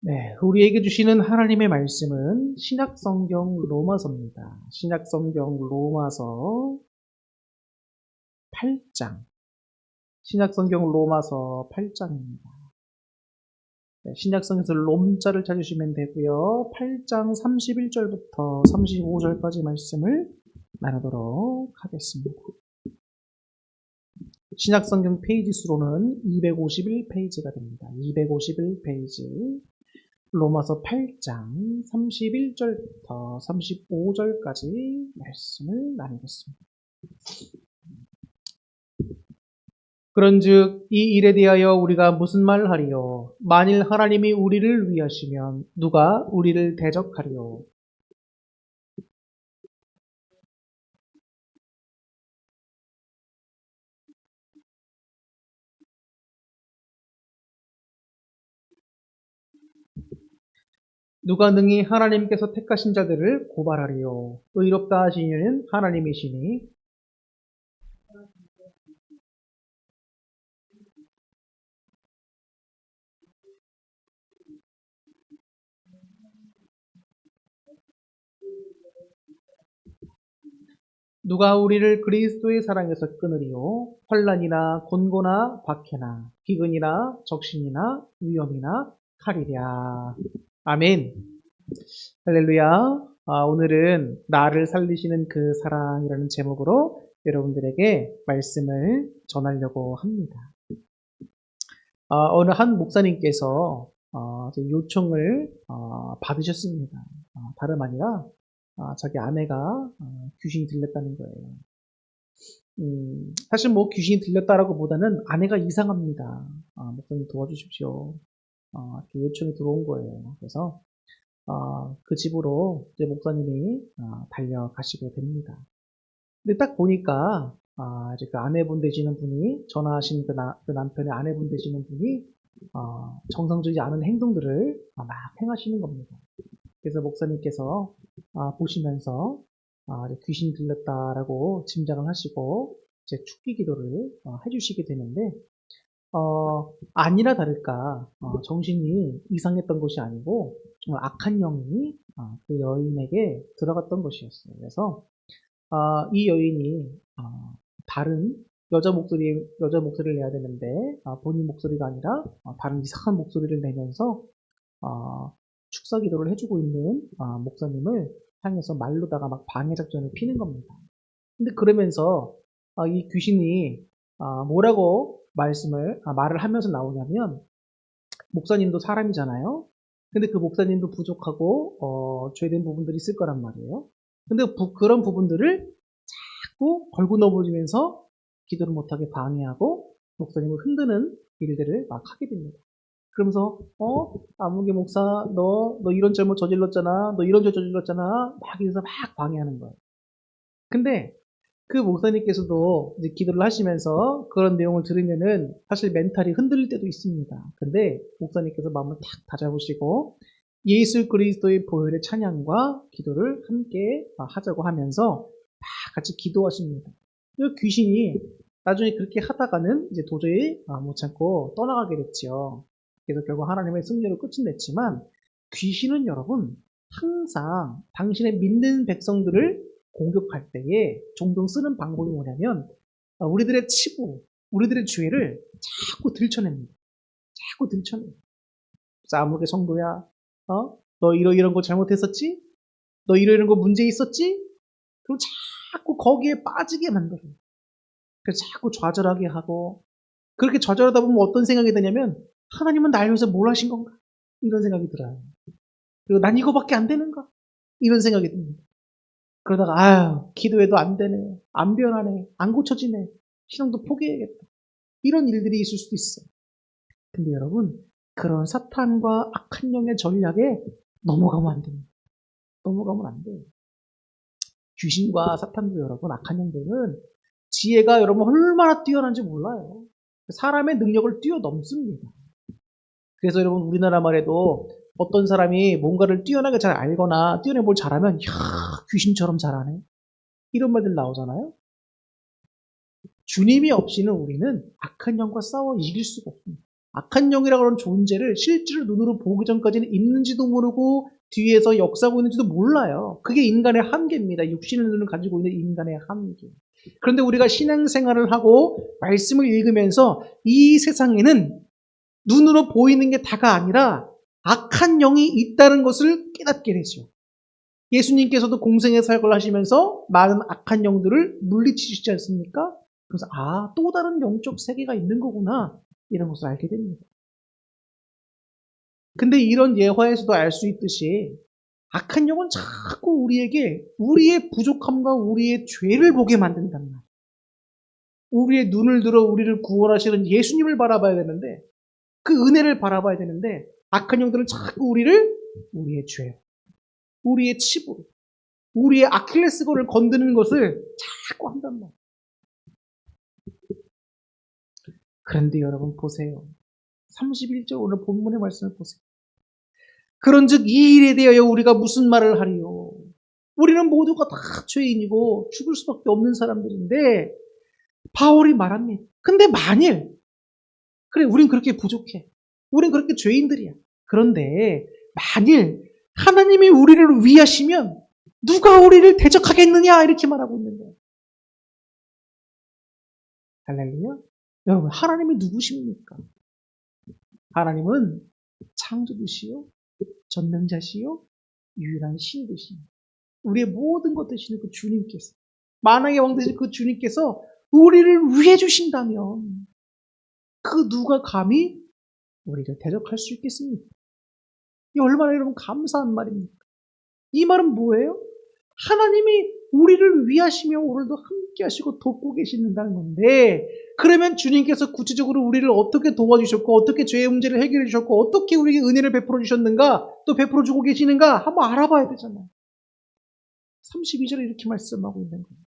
네, 우리에게 주시는 하나님의 말씀은 신약성경 로마서입니다. 신약성경 로마서 8장. 신약성경 로마서 8장입니다. 네, 신약성에서 롬자를 찾으시면 되고요. 8장 31절부터 35절까지 말씀을 나누도록 하겠습니다. 신약성경 페이지 수로는 251페이지가 됩니다. 251페이지. 로마서 8장 31절부터 35절까지 말씀을 나누겠습니다. 그런즉 이 일에 대하여 우리가 무슨 말을 하리요? 만일 하나님이 우리를 위하시면 누가 우리를 대적하리요? 누가 능히 하나님께서 택하신 자들을 고발하리요? 의롭다 하시는 이는 하나님이시니 누가 우리를 그리스도의 사랑에서 끊으리요? 환난이나 곤고나 박해나 기근이나 적신이나 위험이나 칼이랴. 아멘. 할렐루야. 오늘은 나를 살리시는 그 사랑이라는 제목으로 여러분들에게 말씀을 전하려고 합니다. 어느 한 목사님께서 요청을 받으셨습니다. 다름 아니라 자기 아내가 귀신이 들렸다는 거예요. 사실 뭐 귀신이 들렸다라고 보다는 아내가 이상합니다. 목사님 도와주십시오. 이렇게 요청이 들어온 거예요. 그래서 그 집으로 이제 목사님이 달려가시게 됩니다. 근데 딱 보니까 이제 그 아내분 되시는 분이 전화하신 그 남편의 아내분 되시는 분이 정상적이지 않은 행동들을 막 행하시는 겁니다. 그래서 목사님께서 보시면서 이제 귀신이 들렸다라고 짐작을 하시고 이제 축기 기도를 해주시게 되는데 아니나 다를까 정신이 이상했던 것이 아니고 정말 악한 영이 그 여인에게 들어갔던 것이었어요. 그래서 이 여인이 다른 여자 목소리를 내야 되는데 본인 목소리가 아니라 다른 이상한 목소리를 내면서 축사 기도를 해주고 있는 목사님을 향해서 말로다가 막 방해 작전을 피는 겁니다. 근데 그러면서 이 귀신이 뭐라고 말을 하면서 나오냐면 목사님도 사람이잖아요. 근데 그 목사님도 부족하고 죄된 부분들이 있을 거란 말이에요. 근데 그런 부분들을 자꾸 걸고 넘어지면서 기도를 못하게 방해하고 목사님을 흔드는 일들을 막 하게 됩니다. 그러면서 아무개 목사 너 이런 잘못 저질렀잖아. 너 이런 죄 저질렀잖아. 막 이래서 막 방해하는 거예요. 근데 그 목사님께서도 이제 기도를 하시면서 그런 내용을 들으면은 사실 멘탈이 흔들릴 때도 있습니다. 근데 목사님께서 마음을 탁 다잡으시고 예수 그리스도의 보혈의 찬양과 기도를 함께 하자고 하면서 다 같이 기도하십니다. 그 귀신이 나중에 그렇게 하다가는 이제 도저히 못 참고 떠나가게 됐죠. 그래서 결국 하나님의 승리로 끝은 냈지만 귀신은 여러분 항상 당신의 믿는 백성들을 공격할 때에 종종 쓰는 방법이 뭐냐면 우리들의 치부, 우리들의 죄를 자꾸 들춰냅니다. 자꾸 들춰내요. 아무개 성도야, 너 이런 거 잘못했었지? 너 이런 거 문제 있었지? 그럼 자꾸 거기에 빠지게 만들어요. 그래서 자꾸 좌절하게 하고 그렇게 좌절하다 보면 어떤 생각이 드냐면 하나님은 날 위해서 뭘 하신 건가? 이런 생각이 들어요. 그리고 난 이거밖에 안 되는가? 이런 생각이 듭니다. 그러다가 아유 기도해도 안 되네, 안 변하네, 안 고쳐지네, 신앙도 포기해야겠다. 이런 일들이 있을 수도 있어요. 근데 여러분 그런 사탄과 악한 영의 전략에 넘어가면 안 됩니다. 넘어가면 안 돼요. 귀신과 사탄도 여러분 악한 영들은 지혜가 여러분 얼마나 뛰어난지 몰라요. 사람의 능력을 뛰어넘습니다. 그래서 여러분 우리나라 말에도 어떤 사람이 뭔가를 뛰어나게 잘 알거나 뛰어내 뭘 잘하면 야 귀신처럼 잘하네 이런 말들 나오잖아요. 주님이 없이는 우리는 악한 영과 싸워 이길 수가 없습니다. 악한 영이라고 하는 존재를 실제로 눈으로 보기 전까지는 있는지도 모르고 뒤에서 역사하고 있는지도 몰라요. 그게 인간의 한계입니다. 육신의 눈을 가지고 있는 인간의 한계. 그런데 우리가 신앙생활을 하고 말씀을 읽으면서 이 세상에는 눈으로 보이는 게 다가 아니라 악한 영이 있다는 것을 깨닫게 되죠. 예수님께서도 공생의 사역을 하시면서 많은 악한 영들을 물리치시지 않습니까? 그래서 또 다른 영적 세계가 있는 거구나 이런 것을 알게 됩니다. 근데 이런 예화에서도 알 수 있듯이 악한 영은 자꾸 우리에게 우리의 부족함과 우리의 죄를 보게 만든단 말이에요. 우리의 눈을 들어 우리를 구원하시는 예수님을 바라봐야 되는데 그 은혜를 바라봐야 되는데 악한 영들은 자꾸 우리의 죄, 우리의 치부, 우리의 아킬레스건을 건드는 것을 자꾸 한단 말이에요. 그런데 여러분 보세요. 31절 오늘 본문의 말씀을 보세요. 그런즉 이 일에 대하여 우리가 무슨 말을 하리요? 우리는 모두가 다 죄인이고 죽을 수밖에 없는 사람들인데 바울이 말합니다. 근데 만일 그래 우린 그렇게 부족해. 우린 그렇게 죄인들이야. 그런데 만일 하나님이 우리를 위하시면 누가 우리를 대적하겠느냐 이렇게 말하고 있는 거예요. 할렐루야. 여러분 하나님이 누구십니까? 하나님은 창조주시요 전능자시요 유일한 신이시니 우리의 모든 것 되시는 그 주님께서 만왕의 왕 되신 그 주님께서 우리를 위해 주신다면 그 누가 감히 우리를 대적할 수 있겠습니까? 이 얼마나 여러분 감사한 말입니까? 이 말은 뭐예요? 하나님이 우리를 위하시며 오늘도 함께 하시고 돕고 계신다는 건데 그러면 주님께서 구체적으로 우리를 어떻게 도와주셨고 어떻게 죄의 문제를 해결해 주셨고 어떻게 우리에게 은혜를 베풀어 주셨는가 또 베풀어 주고 계시는가 한번 알아봐야 되잖아요. 32절에 이렇게 말씀하고 있는 거예요.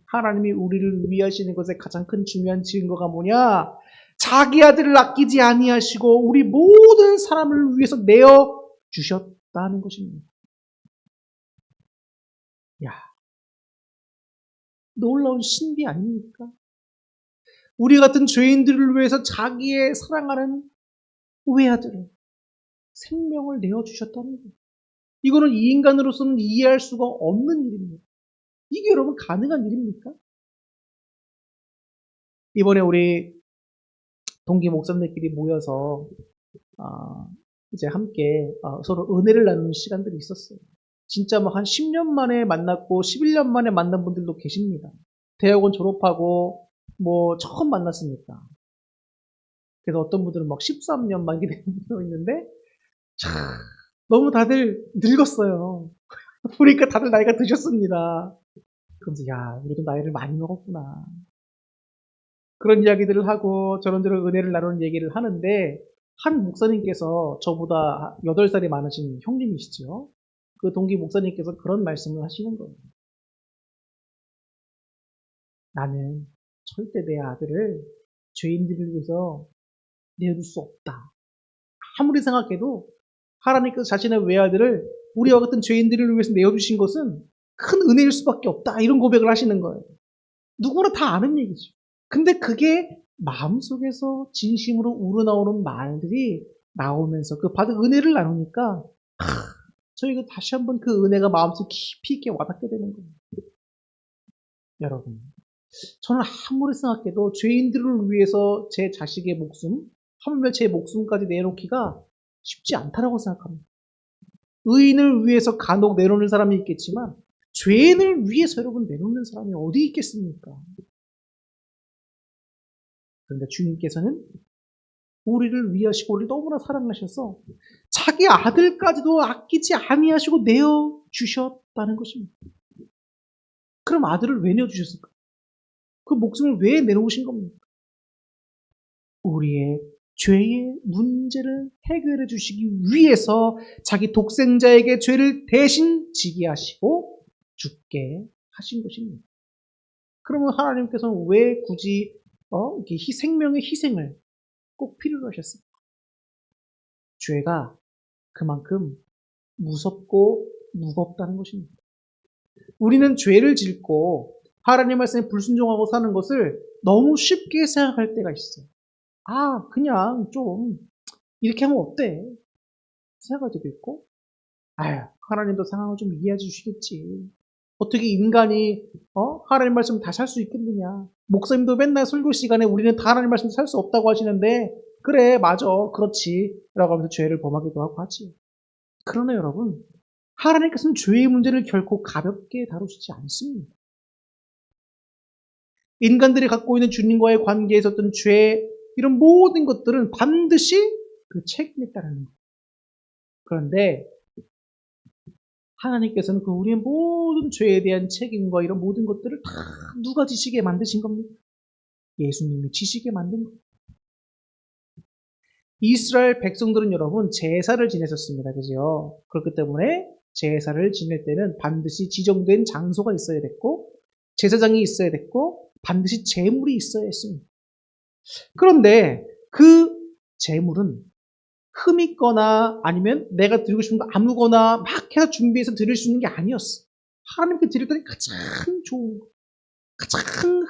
하나님이 우리를 위하시는 것의 가장 큰 중요한 증거가 뭐냐? 자기 아들을 아끼지 아니하시고 우리 모든 사람을 위해서 내어 주셨다는 것입니다. 야, 놀라운 신비 아닙니까? 우리 같은 죄인들을 위해서 자기의 사랑하는 외아들을 생명을 내어 주셨다는 거예요. 이거는 이 인간으로서는 이해할 수가 없는 일입니다. 이게 여러분 가능한 일입니까? 이번에 우리 동기 목사님들끼리 모여서 이제 함께 서로 은혜를 나누는 시간들이 있었어요. 진짜 뭐 한 10년 만에 만났고 11년 만에 만난 분들도 계십니다. 대학원 졸업하고 뭐 처음 만났으니까. 그래서 어떤 분들은 막 13년 만기 되는 분도 있는데 참 너무 다들 늙었어요. 보니까 다들 나이가 드셨습니다. 그러면서 야 우리도 나이를 많이 먹었구나. 그런 이야기들을 하고 저런저런 은혜를 나누는 얘기를 하는데 한 목사님께서 저보다 8살이 많으신 형님이시죠. 그 동기 목사님께서 그런 말씀을 하시는 거예요. 나는 절대 내 아들을 죄인들을 위해서 내어줄 수 없다. 아무리 생각해도 하나님께서 자신의 외아들을 우리와 같은 죄인들을 위해서 내어주신 것은 큰 은혜일 수밖에 없다. 이런 고백을 하시는 거예요. 누구나 다 아는 얘기죠. 근데 그게 마음속에서 진심으로 우러나오는 말들이 나오면서 그 받은 은혜를 나누니까 저희가 다시 한번 그 은혜가 마음속 깊이 있게 와닿게 되는 거예요. 여러분, 저는 아무리 생각해도 죄인들을 위해서 제 자식의 목숨, 하물며 제 목숨까지 내놓기가 쉽지 않다라고 생각합니다. 의인을 위해서 간혹 내놓는 사람이 있겠지만 죄인을 위해서 여러분 내놓는 사람이 어디 있겠습니까? 그런데 주님께서는 우리를 위하시고 우리를 너무나 사랑하셔서 자기 아들까지도 아끼지 아니하시고 내어 주셨다는 것입니다. 그럼 아들을 왜 내어 주셨을까? 그 목숨을 왜 내놓으신 겁니까? 우리의 죄의 문제를 해결해 주시기 위해서 자기 독생자에게 죄를 대신 지게 하시고 죽게 하신 것입니다. 그러면 하나님께서는 왜 굳이 이렇게 생명의 희생을 꼭 필요로 하셨습니다. 죄가 그만큼 무섭고 무겁다는 것입니다. 우리는 죄를 짓고 하나님 말씀에 불순종하고 사는 것을 너무 쉽게 생각할 때가 있어요. 그냥 좀 이렇게 하면 어때? 생각할 때도 있고, 하나님도 상황을 좀 이해해 주시겠지. 어떻게 인간이 하나님 말씀 다 살 수 있겠느냐. 목사님도 맨날 설교 시간에 우리는 다 하나님 말씀 살 수 없다고 하시는데, 그래 맞아 그렇지 라고 하면서 죄를 범하기도 하고 하지. 그러나 여러분, 하나님께서는 죄의 문제를 결코 가볍게 다루시지 않습니다. 인간들이 갖고 있는 주님과의 관계에 있었던 죄, 이런 모든 것들은 반드시 그 책임에 따르는 거예요. 그런데 하나님께서는 그 우리의 모든 죄에 대한 책임과 이런 모든 것들을 다 누가 지시게 만드신 겁니까? 예수님이 지시게 만든 거예요. 이스라엘 백성들은 여러분 제사를 지냈었습니다. 그죠? 그렇기 때문에 제사를 지낼 때는 반드시 지정된 장소가 있어야 됐고 제사장이 있어야 됐고 반드시 제물이 있어야 했습니다. 그런데 그 제물은 흠 있거나 아니면 내가 드리고 싶은 거 아무거나 막 해서 준비해서 드릴 수 있는 게 아니었어. 하나님께 드릴 때는 가장 좋은 거, 가장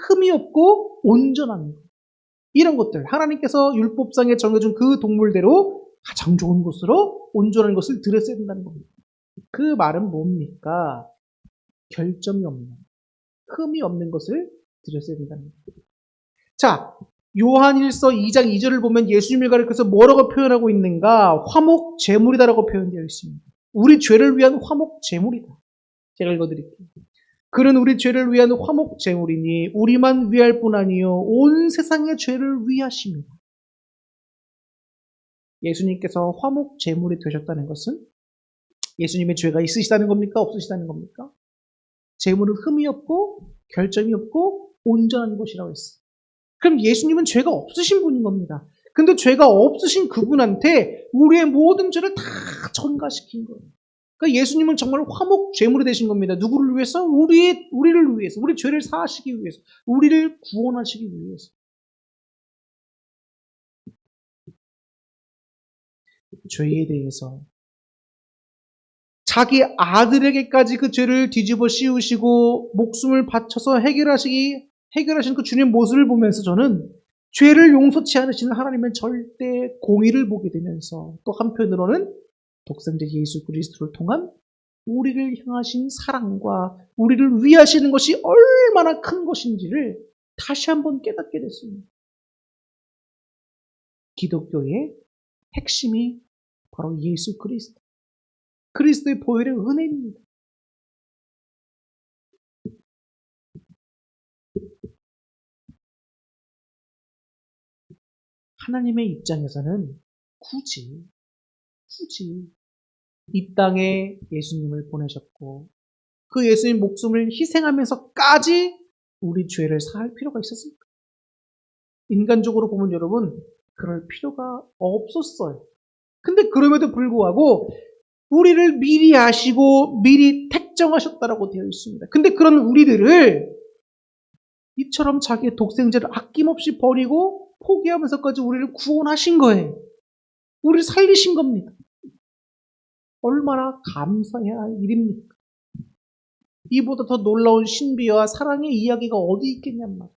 흠이 없고 온전한 거. 이런 것들, 하나님께서 율법상에 정해준 그 동물대로 가장 좋은 것으로 온전한 것을 드렸어야 된다는 겁니다. 그 말은 뭡니까? 결점이 없는, 흠이 없는 것을 드렸어야 된다는 겁니다. 자, 요한일서 2장 2절을 보면 예수님을 가리켜서 뭐라고 표현하고 있는가? 화목 제물이다라고 표현되어 있습니다. 우리 죄를 위한 화목 제물이다. 제가 읽어드릴게요. 그는 우리 죄를 위한 화목 제물이니 우리만 위할 뿐 아니요 온 세상의 죄를 위하십니다. 예수님께서 화목 제물이 되셨다는 것은 예수님의 죄가 있으시다는 겁니까? 없으시다는 겁니까? 제물은 흠이 없고 결점이 없고 온전한 것이라고 했어요. 그럼 예수님은 죄가 없으신 분인 겁니다. 근데 죄가 없으신 그분한테 우리의 모든 죄를 다 전가시킨 거예요. 그러니까 예수님은 정말 화목 제물이 되신 겁니다. 누구를 위해서? 우리를 위해서. 우리 죄를 사하시기 위해서. 우리를 구원하시기 위해서. 죄에 대해서 자기 아들에게까지 그 죄를 뒤집어 씌우시고 목숨을 바쳐서 해결하신 그 주님의 모습을 보면서 저는 죄를 용서치 않으시는 하나님의 절대 공의를 보게 되면서 또 한편으로는 독생자 예수 그리스도를 통한 우리를 향하신 사랑과 우리를 위하시는 것이 얼마나 큰 것인지를 다시 한번 깨닫게 됐습니다. 기독교의 핵심이 바로 예수 그리스도. 그리스도의 보혈의 은혜입니다. 하나님의 입장에서는 굳이 이 땅에 예수님을 보내셨고 그 예수님 목숨을 희생하면서까지 우리 죄를 사할 필요가 있었습니까? 인간적으로 보면 여러분 그럴 필요가 없었어요. 근데 그럼에도 불구하고 우리를 미리 아시고 미리 택정하셨다라고 되어 있습니다. 근데 그런 우리들을 이처럼 자기의 독생자를 아낌없이 버리고 포기하면서까지 우리를 구원하신 거예요. 우리를 살리신 겁니다. 얼마나 감사해야 할 일입니까? 이보다 더 놀라운 신비와 사랑의 이야기가 어디 있겠냔 말이에요.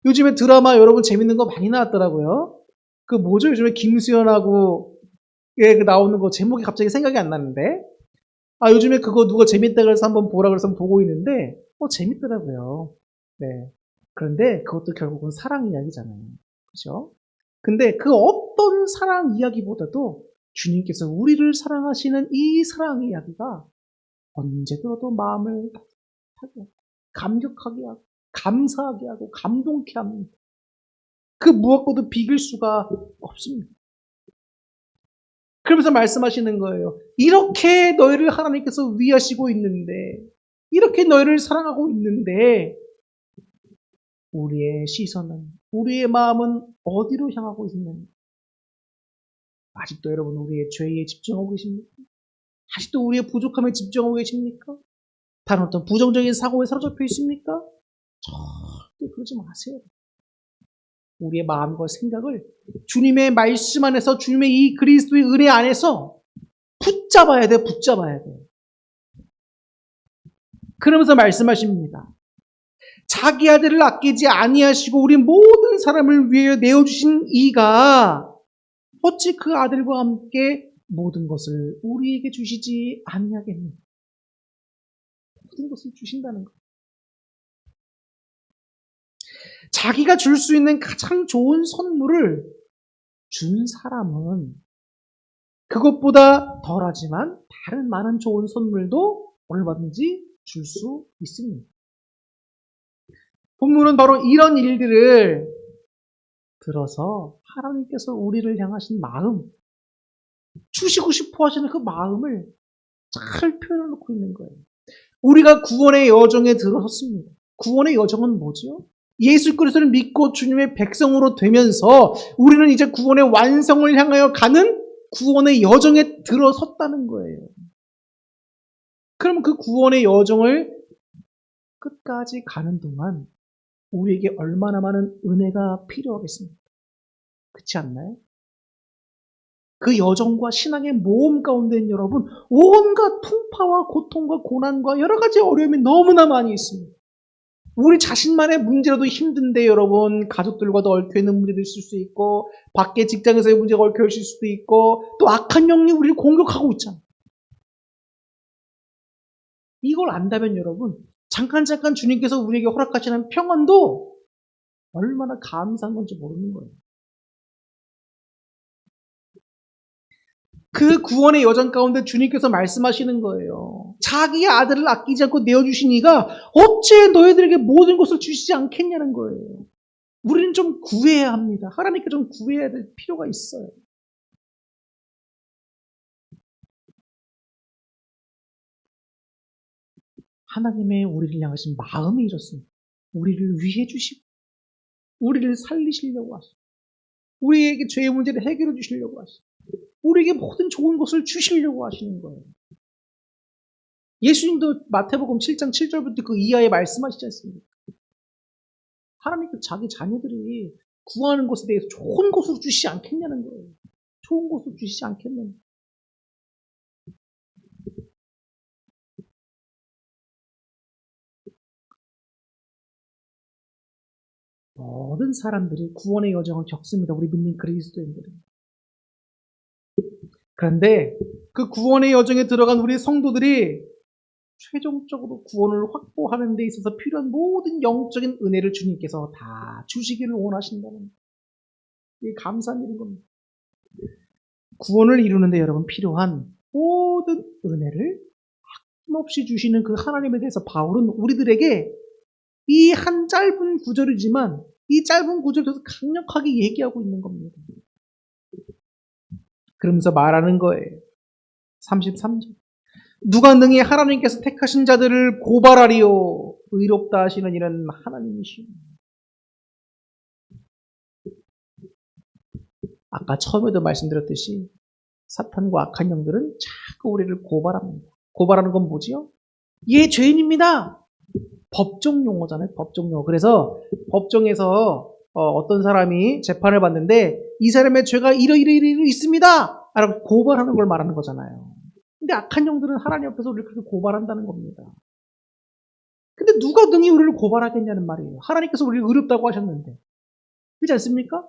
요즘에 드라마 여러분 재밌는 거 많이 나왔더라고요. 그 뭐죠? 요즘에 김수현하고 나오는 거 제목이 갑자기 생각이 안 나는데 요즘에 그거 누가 재밌다 그래서 한번 보라 그래서 보고 있는데 재밌더라고요. 네. 그런데 그것도 결국은 사랑 이야기잖아요. 그죠? 근데 그 어떤 사랑 이야기보다도 주님께서 우리를 사랑하시는 이 사랑 이야기가 언제 들어도 마음을 따뜻하게 하고 감격하게 하고 감사하게 하고 감동케 합니다. 그 무엇과도 비길 수가 없습니다. 그러면서 말씀하시는 거예요. 이렇게 너희를 하나님께서 위하시고 있는데 이렇게 너희를 사랑하고 있는데 우리의 시선은 우리의 마음은 어디로 향하고 있느냐? 아직도 여러분 우리의 죄에 집중하고 계십니까? 아직도 우리의 부족함에 집중하고 계십니까? 다른 어떤 부정적인 사고에 사로잡혀 있습니까? 절대 그러지 마세요. 우리의 마음과 생각을 주님의 말씀 안에서 주님의 이 그리스도의 은혜 안에서 붙잡아야 돼요. 붙잡아야 돼요. 그러면서 말씀하십니다. 자기 아들을 아끼지 아니하시고 우리 모든 사람을 위해 내어주신 이가 어찌 그 아들과 함께 모든 것을 우리에게 주시지 아니하겠느냐. 모든 것을 주신다는 것. 자기가 줄 수 있는 가장 좋은 선물을 준 사람은 그것보다 덜하지만 다른 많은 좋은 선물도 얼마든지 줄 수 있습니다. 본문은 바로 이런 일들을 들어서 하나님께서 우리를 향하신 마음, 주시고 싶어 하시는 그 마음을 잘 표현해 놓고 있는 거예요. 우리가 구원의 여정에 들어섰습니다. 구원의 여정은 뭐죠? 예수 그리스도를 믿고 주님의 백성으로 되면서 우리는 이제 구원의 완성을 향하여 가는 구원의 여정에 들어섰다는 거예요. 그럼 그 구원의 여정을 끝까지 가는 동안 우리에게 얼마나 많은 은혜가 필요하겠습니까? 그렇지 않나요? 그 여정과 신앙의 모험 가운데는 여러분 온갖 풍파와 고통과 고난과 여러 가지 어려움이 너무나 많이 있습니다. 우리 자신만의 문제라도 힘든데 여러분 가족들과도 얽혀있는 문제도 있을 수 있고 밖에 직장에서의 문제가 얽혀있을 수도 있고 또 악한 영이 우리를 공격하고 있잖아요. 이걸 안다면 여러분 잠깐 주님께서 우리에게 허락하시는 평안도 얼마나 감사한 건지 모르는 거예요. 그 구원의 여정 가운데 주님께서 말씀하시는 거예요. 자기의 아들을 아끼지 않고 내어주신 이가 어째 너희들에게 모든 것을 주시지 않겠냐는 거예요. 우리는 좀 구해야 합니다. 하나님께 좀 구해야 될 필요가 있어요. 하나님의 우리를 향하신 마음이 이렇습니다. 우리를 위해 주시고 우리를 살리시려고 하시고 우리에게 죄의 문제를 해결해 주시려고 하시고 우리에게 모든 좋은 것을 주시려고 하시는 거예요. 예수님도 마태복음 7장 7절부터 그 이하에 말씀하시지 않습니까? 하나님께서 자기 자녀들이 구하는 것에 대해서 좋은 것을 주시지 않겠냐는 거예요. 좋은 것을 주시지 않겠냐는 거예요. 모든 사람들이 구원의 여정을 겪습니다. 우리 믿는 그리스도인들은. 그런데 그 구원의 여정에 들어간 우리 성도들이 최종적으로 구원을 확보하는 데 있어서 필요한 모든 영적인 은혜를 주님께서 다 주시기를 원하신다는 이게 감사한 일인 겁니다. 구원을 이루는 데 여러분 필요한 모든 은혜를 아낌없이 주시는 그 하나님에 대해서 바울은 우리들에게 이 한 짧은 구절이지만 이 짧은 구절에 대해서 강력하게 얘기하고 있는 겁니다. 그러면서 말하는 거예요. 33절. 누가 능히 하나님께서 택하신 자들을 고발하리요. 의롭다 하시는 이는 하나님이시오. 아까 처음에도 말씀드렸듯이 사탄과 악한 영들은 자꾸 우리를 고발합니다. 고발하는 건 뭐지요? 얘 죄인입니다. 법정 용어잖아요. 법정 용어. 그래서 법정에서 어떤 사람이 재판을 받는데 이 사람의 죄가 이러이러 있습니다. 라고 고발하는 걸 말하는 거잖아요. 근데 악한 영들은 하나님 앞에서 우리를 그렇게 고발한다는 겁니다. 근데 누가 능히 우리를 고발하겠냐는 말이에요. 하나님께서 우리를 의롭다고 하셨는데. 그렇지 않습니까?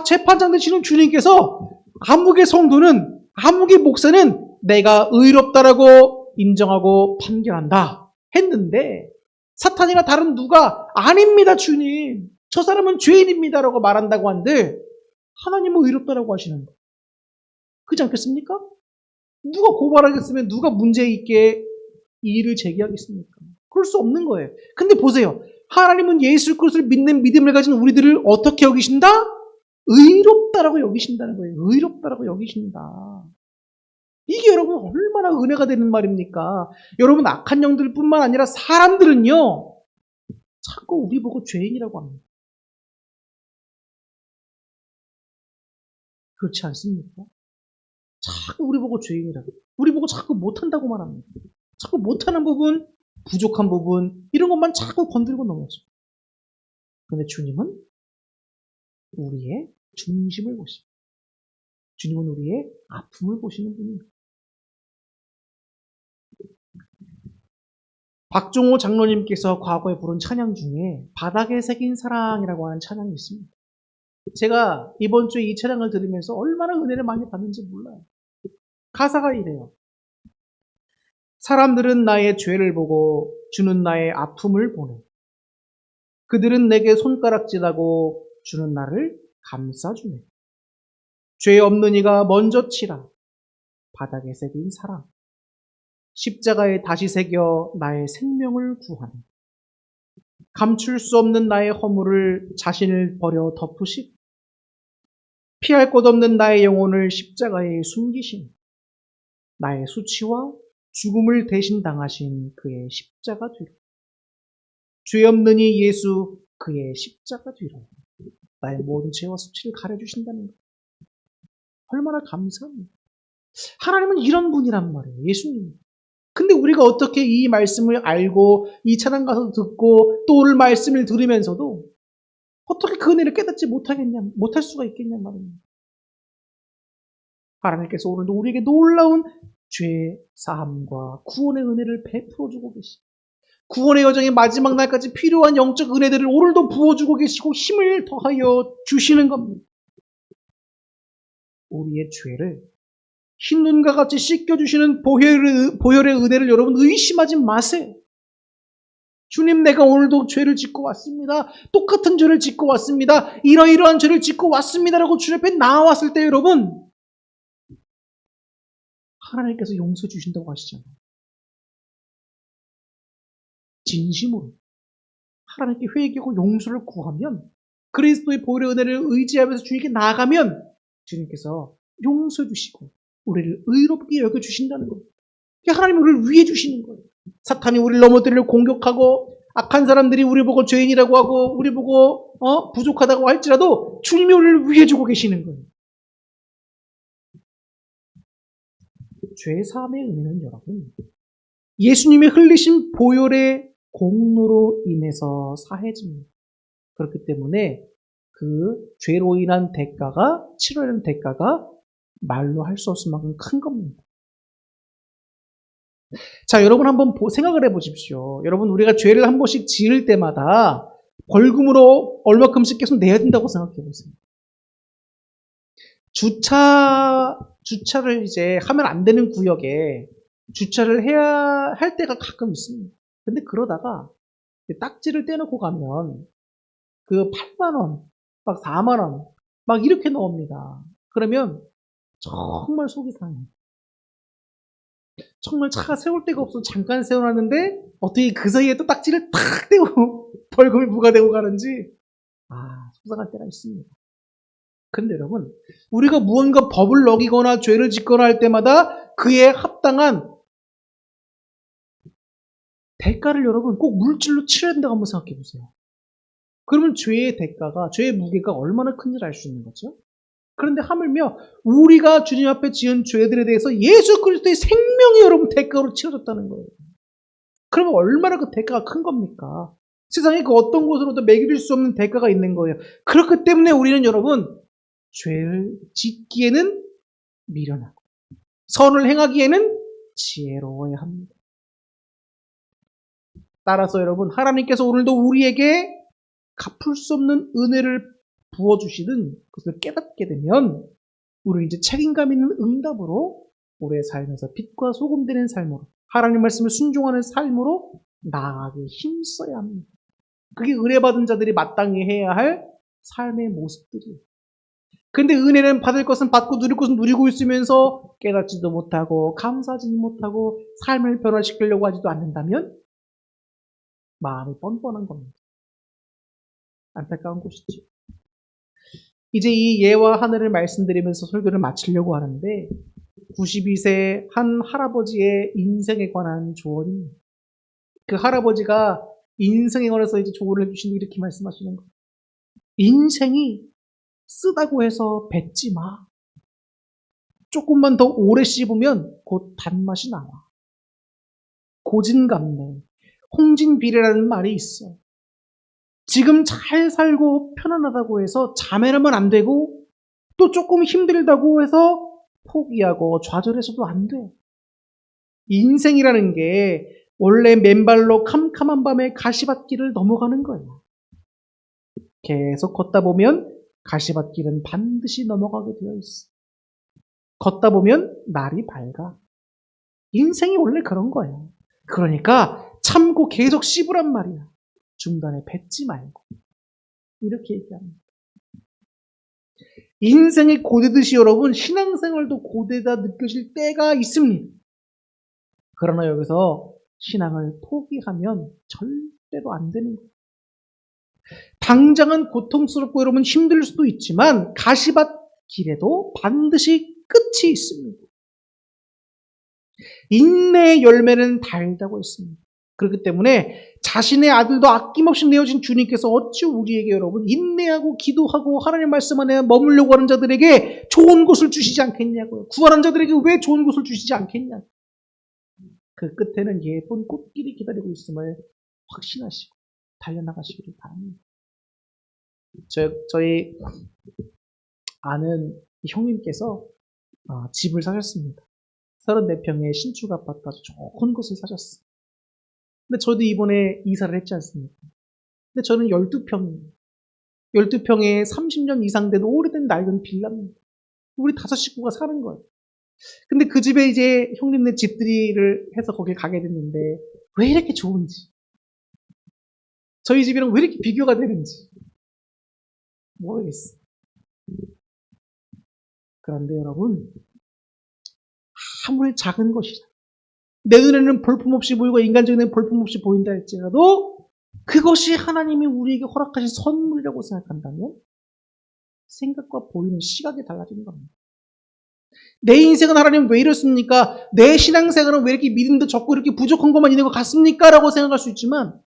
재판장 되시는 주님께서 암흑의 성도는, 암흑의 목사는 내가 의롭다라고 인정하고 판결한다 했는데 사탄이나 다른 누가 아닙니다 주님. 저 사람은 죄인입니다라고 말한다고 한들 하나님은 의롭다라고 하시는 거예요. 그렇지 않겠습니까? 누가 고발하겠으면 누가 문제 있게 이의를 제기하겠습니까? 그럴 수 없는 거예요. 근데 보세요. 하나님은 예수 그리스도를 믿는 믿음을 가진 우리들을 어떻게 여기신다? 의롭다라고 여기신다는 거예요. 의롭다라고 여기신다. 이게 여러분 얼마나 은혜가 되는 말입니까? 여러분 악한 영들뿐만 아니라 사람들은요. 자꾸 우리 보고 죄인이라고 합니다. 그렇지 않습니까? 자꾸 우리 보고 죄인이라고. 우리 보고 자꾸 못한다고만 합니다. 자꾸 못하는 부분, 부족한 부분 이런 것만 자꾸 건들고 넘어져. 그런데 주님은 우리의 중심을 보십니다. 주님은 우리의 아픔을 보시는 분입니다. 박종호 장로님께서 과거에 부른 찬양 중에 바닥에 새긴 사랑이라고 하는 찬양이 있습니다. 제가 이번 주에 이 찬양을 들으면서 얼마나 은혜를 많이 받는지 몰라요. 가사가 이래요. 사람들은 나의 죄를 보고 주는 나의 아픔을 보네. 그들은 내게 손가락질하고 주는 나를 감싸주네. 죄 없는 이가 먼저 치라. 바닥에 새긴 사랑. 십자가에 다시 새겨 나의 생명을 구하네. 감출 수 없는 나의 허물을 자신을 버려 덮으시고 피할 곳 없는 나의 영혼을 십자가에 숨기신 나의 수치와 죽음을 대신 당하신 그의 십자가 뒤로 죄 없는 이 예수 그의 십자가 뒤로 나의 모든 죄와 수치를 가려주신다는 것. 얼마나 감사합니다. 하나님은 이런 분이란 말이에요. 예수님. 근데 우리가 어떻게 이 말씀을 알고 이 찬양 가서 듣고 또 오늘 말씀을 들으면서도 어떻게 그 은혜를 깨닫지 못할 수가 있겠냐 말입니다. 하나님께서 오늘도 우리에게 놀라운 죄 사함과 구원의 은혜를 베풀어 주고 계시고 구원의 여정의 마지막 날까지 필요한 영적 은혜들을 오늘도 부어주고 계시고 힘을 더하여 주시는 겁니다. 우리의 죄를 흰눈과 같이 씻겨주시는 보혈의 은혜를 여러분 의심하지 마세요. 주님, 내가 오늘도 죄를 짓고 왔습니다. 똑같은 죄를 짓고 왔습니다. 이러이러한 죄를 짓고 왔습니다라고 주님 앞에 나왔을 때 여러분 하나님께서 용서해 주신다고 하시잖아요. 진심으로 하나님께 회개하고 용서를 구하면 그리스도의 보혈의 은혜를 의지하면서 주님께 나아가면 주님께서 용서해 주시고 우리를 의롭게 여겨주신다는 겁니다. 하나님이 우리를 위해 주시는 거예요. 사탄이 우리를 넘어뜨리려 공격하고 악한 사람들이 우리 보고 죄인이라고 하고 우리 보고 부족하다고 할지라도 주님이 우리를 위해 주고 계시는 거예요. 죄사함의 은혜는 여러분 예수님이 흘리신 보혈의 공로로 인해서 사해집니다. 그렇기 때문에 그 죄로 인한 대가가 치러야 하는 대가가 말로 할 수 없을 만큼 큰 겁니다. 자, 여러분 한번 생각을 해보십시오. 여러분 우리가 죄를 한 번씩 지을 때마다 벌금으로 얼마큼씩 계속 내야 된다고 생각해 보세요. 주차를 이제 하면 안 되는 구역에 주차를 해야 할 때가 가끔 있습니다. 근데 그러다가 딱지를 떼놓고 가면 그 8만원, 막 4만원, 막 이렇게 나옵니다. 그러면 정말 속이 상해요. 정말 차가 세울 데가 없어서 잠깐 세워놨는데 어떻게 그 사이에 또 딱지를 탁 떼고 벌금이 부과되고 가는지 속상할 때가 있습니다. 그런데 여러분 우리가 무언가 법을 어기거나 죄를 짓거나 할 때마다 그에 합당한 대가를 여러분 꼭 물질로 치러야 된다고 한번 생각해 보세요. 그러면 죄의 대가가, 죄의 무게가 얼마나 큰지 알 수 있는 거죠. 그런데 하물며 우리가 주님 앞에 지은 죄들에 대해서 예수 그리스도의 생명이 여러분 대가로 치러졌다는 거예요. 그러면 얼마나 그 대가가 큰 겁니까? 세상에 그 어떤 곳으로도 매길 수 없는 대가가 있는 거예요. 그렇기 때문에 우리는 여러분 죄를 짓기에는 미련하고 선을 행하기에는 지혜로워야 합니다. 따라서 여러분 하나님께서 오늘도 우리에게 갚을 수 없는 은혜를 부어주시는 그것을 깨닫게 되면 우리는 이제 책임감 있는 응답으로 우리의 삶에서 빛과 소금 되는 삶으로 하나님 말씀을 순종하는 삶으로 나아가기 힘써야 합니다. 그게 은혜받은 자들이 마땅히 해야 할 삶의 모습들이에요. 근데 은혜는 받을 것은 받고 누릴 것은 누리고 있으면서 깨닫지도 못하고 감사하지도 못하고 삶을 변화시키려고 하지도 않는다면 마음이 뻔뻔한 겁니다. 안타까운 것이죠. 이제 이 예와 하늘을 말씀드리면서 설교를 마치려고 하는데 92세 한 할아버지의 인생에 관한 조언입니다. 그 할아버지가 인생에 관해서 이제 조언을 해주시는데 이렇게 말씀하시는 거예요. 인생이 쓰다고 해서 뱉지 마. 조금만 더 오래 씹으면 곧 단맛이 나와. 고진감래, 홍진비례라는 말이 있어. 지금 잘 살고 편안하다고 해서 자멸하면 안 되고 또 조금 힘들다고 해서 포기하고 좌절해서도 안 돼. 인생이라는 게 원래 맨발로 캄캄한 밤에 가시밭길을 넘어가는 거예요. 계속 걷다 보면 가시밭길은 반드시 넘어가게 되어 있어. 걷다 보면 날이 밝아. 인생이 원래 그런 거예요. 그러니까 참고 계속 씹으란 말이야. 중간에 뱉지 말고. 이렇게 얘기합니다. 인생이 고되듯이 여러분 신앙생활도 고되다 느껴질 때가 있습니다. 그러나 여기서 신앙을 포기하면 절대로 안 되는 거예요. 당장은 고통스럽고 여러분 힘들 수도 있지만 가시밭 길에도 반드시 끝이 있습니다. 인내의 열매는 달다고 했습니다. 그렇기 때문에 자신의 아들도 아낌없이 내어진 주님께서 어찌 우리에게 여러분 인내하고 기도하고 하나님 말씀 안에 머물려고 하는 자들에게 좋은 곳을 주시지 않겠냐고요. 구하는 자들에게 왜 좋은 곳을 주시지 않겠냐고. 그 끝에는 예쁜 꽃길이 기다리고 있음을 확신하시고 달려나가시기를 바랍니다. 저희 아는 형님께서 집을 사셨습니다. 34평의 신축 아파트 아주 좋은 곳을 사셨어요. 근데 저도 이번에 이사를 했지 않습니까? 근데 저는 12평이에요. 12평에 30년 이상 된 오래된 낡은 빌라입니다. 우리 5식구가 사는 거예요. 근데 그 집에 이제 형님네 집들이를 해서 거길 가게 됐는데 왜 이렇게 좋은지, 저희 집이랑 왜 이렇게 비교가 되는지 모르겠어요. 그런데 여러분, 아무리 작은 것이라 내 눈에는 볼품없이 보이고 인간적인 눈에는 볼품없이 보인다 할지라도 그것이 하나님이 우리에게 허락하신 선물이라고 생각한다면 생각과 보이는 시각이 달라지는 겁니다. 내 인생은 하나님 왜 이렇습니까? 내 신앙생활은 왜 이렇게 믿음도 적고 이렇게 부족한 것만 있는 것 같습니까? 라고 생각할 수 있지만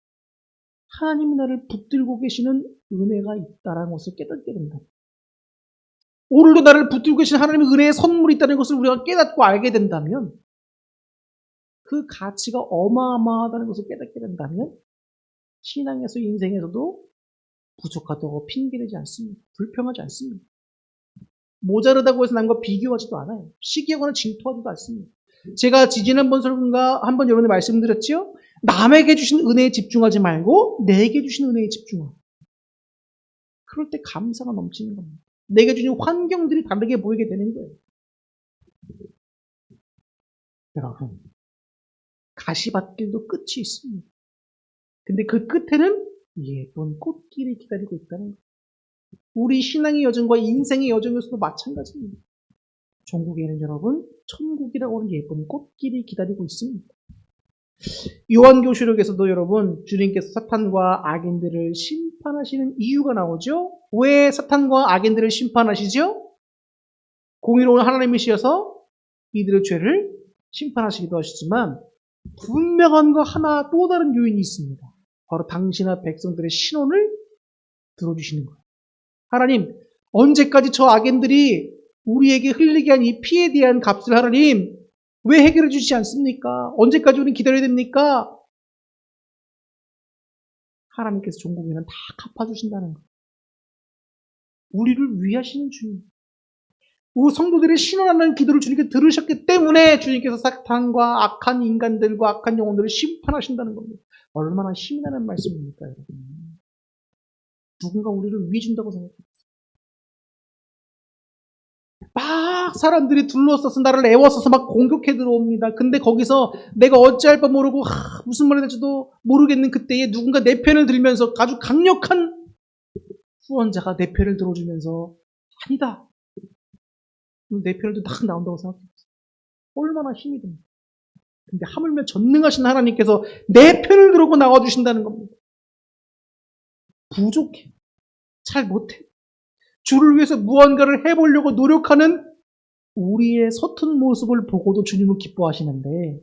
하나님이 나를 붙들고 계시는 은혜가 있다는 것을 깨닫게 된다. 오늘도 나를 붙들고 계신 하나님의 은혜의 선물이 있다는 것을 우리가 깨닫고 알게 된다면 그 가치가 어마어마하다는 것을 깨닫게 된다면 신앙에서 인생에서도 부족하다고 핑계대지 않습니다. 불평하지 않습니다. 모자르다고 해서 남과 비교하지도 않아요. 시기하거나 질투하지도 않습니다. 제가 지지난번 설교인가 한번 여러분들 말씀드렸죠? 남에게 주신 은혜에 집중하지 말고 내게 주신 은혜에 집중하고. 그럴 때 감사가 넘치는 겁니다. 내게 주신 환경들이 다르게 보이게 되는 거예요. 여러분, 가시밭길도 끝이 있습니다. 근데 그 끝에는 예쁜 꽃길이 기다리고 있다는 거예요. 우리 신앙의 여정과 인생의 여정에서도 마찬가지입니다. 종국에는 여러분 천국이라고 하는 예쁜 꽃길이 기다리고 있습니다. 요한교시록에서도 여러분 주님께서 사탄과 악인들을 심판하시는 이유가 나오죠. 왜 사탄과 악인들을 심판하시죠? 공의로운 하나님이시어서 이들의 죄를 심판하시기도 하시지만 분명한 거 하나 또 다른 요인이 있습니다. 바로 당신과 백성들의 신원을 들어주시는 거예요. 하나님, 언제까지 저 악인들이 우리에게 흘리게 한 이 피에 대한 값을 하나님 왜 해결해 주시지 않습니까? 언제까지 우리는 기다려야 됩니까? 하나님께서 종국에는 다 갚아주신다는 거예요. 우리를 위하시는 주님. 우리 성도들의 신원하는 기도를 주님께 들으셨기 때문에 주님께서 사탄과 악한 인간들과 악한 영혼들을 심판하신다는 겁니다. 얼마나 힘이 나는 말씀입니까, 여러분? 누군가 우리를 위해준다고 생각해요. 막 사람들이 둘러싸서 나를 애워싸서 막 공격해 들어옵니다. 근데 거기서 내가 어찌할 바 모르고 무슨 말이 될지도 모르겠는 그때에 누군가 내 편을 들면서 아주 강력한 후원자가 내 편을 들어주면서 아니다. 내 편을 딱 나온다고 생각해요. 얼마나 힘이 듭니다. 근데 하물며 전능하신 하나님께서 내 편을 들고 나와주신다는 겁니다. 부족해. 잘 못해. 주를 위해서 무언가를 해보려고 노력하는 우리의 서툰 모습을 보고도 주님은 기뻐하시는데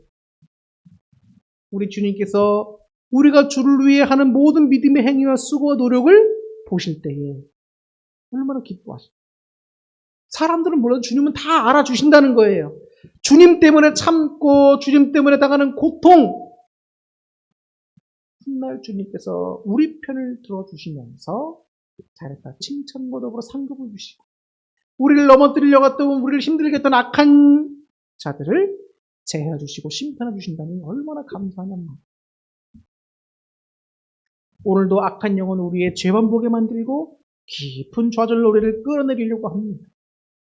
우리 주님께서 우리가 주를 위해 하는 모든 믿음의 행위와 수고와 노력을 보실 때에 얼마나 기뻐하십니까? 사람들은 몰라도 주님은 다 알아주신다는 거예요. 주님 때문에 참고 주님 때문에 당하는 고통 훗날 주님께서 우리 편을 들어주시면서 잘했다 칭찬과 더불어 상급을 주시고 우리를 넘어뜨리려고 했던 우리를 힘들게 했던 악한 자들을 제하여 주시고 심판해 주신다니 얼마나 감사하냐. 오늘도 악한 영은 우리의 죄만 보게 만들고 깊은 좌절로 우리를 끌어내리려고 합니다.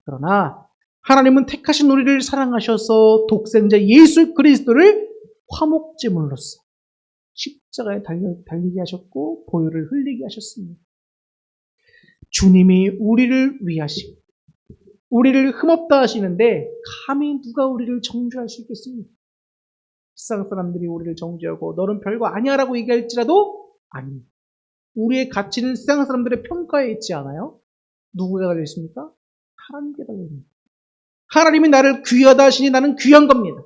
그러나 하나님은 택하신 우리를 사랑하셔서 독생자 예수 그리스도를 화목제물로서 십자가에 달리게 하셨고 보혈을 흘리게 하셨습니다. 주님이 우리를 위하시고 우리를 흠없다 하시는데 감히 누가 우리를 정죄할 수 있겠습니까? 세상 사람들이 우리를 정죄하고 너는 별거 아니야라고 얘기할지라도 아닙니다. 우리의 가치는 세상 사람들의 평가에 있지 않아요? 누구에 달려 있습니까? 하나님께 달려 있습니다. 하나님이 나를 귀하다 하시니 나는 귀한 겁니다.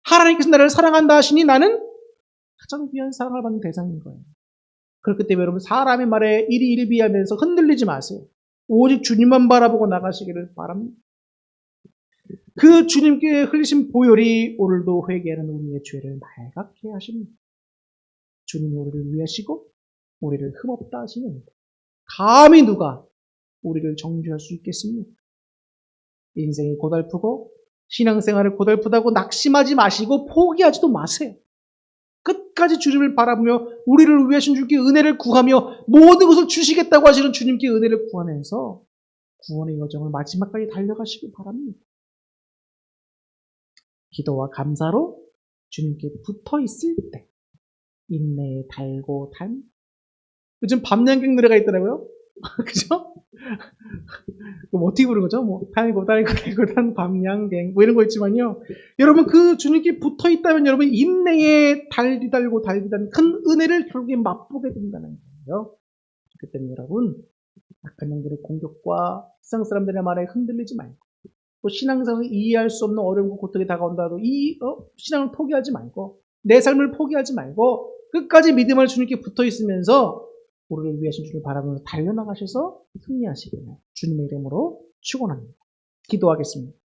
하나님께서 나를 사랑한다 하시니 나는 가장 귀한 사랑을 받는 대상인 거예요. 그렇기 때문에 여러분 사람의 말에 일희일비하면서 흔들리지 마세요. 오직 주님만 바라보고 나가시기를 바랍니다. 그 주님께 흘리신 보혈이 오늘도 회개하는 우리의 죄를 맑게 하십니다. 주님이 우리를 위하시고 우리를 흠없다 하시는 감히 누가 우리를 정죄할 수 있겠습니까? 인생이 고달프고 신앙생활이 고달프다고 낙심하지 마시고 포기하지도 마세요. 끝까지 주님을 바라보며 우리를 위하신 주님께 은혜를 구하며 모든 것을 주시겠다고 하시는 주님께 은혜를 구하면서 구원의 여정을 마지막까지 달려가시기 바랍니다. 기도와 감사로 주님께 붙어 있을 때 인내에 달고 단 요즘 밤양갱 노래가 있더라고요. 그죠? 어떻게 부르는 거죠? 달고 단 밤양갱 이런 거 있지만요. 여러분 그 주님께 붙어 있다면 여러분 인내에 달고 단 큰 은혜를 결국에 맛보게 된다는 거예요. 그렇기 때문에 여러분 악한 영들의 공격과 세상 사람들의 말에 흔들리지 말고 또 신앙생활을 이해할 수 없는 어려움과 고통이 다가온다도 신앙을 포기하지 말고 내 삶을 포기하지 말고 끝까지 믿음을 주님께 붙어 있으면서 우리를 위하신 주를 바라보면서 달려나가셔서 승리하시길 주님의 이름으로 축원합니다. 기도하겠습니다.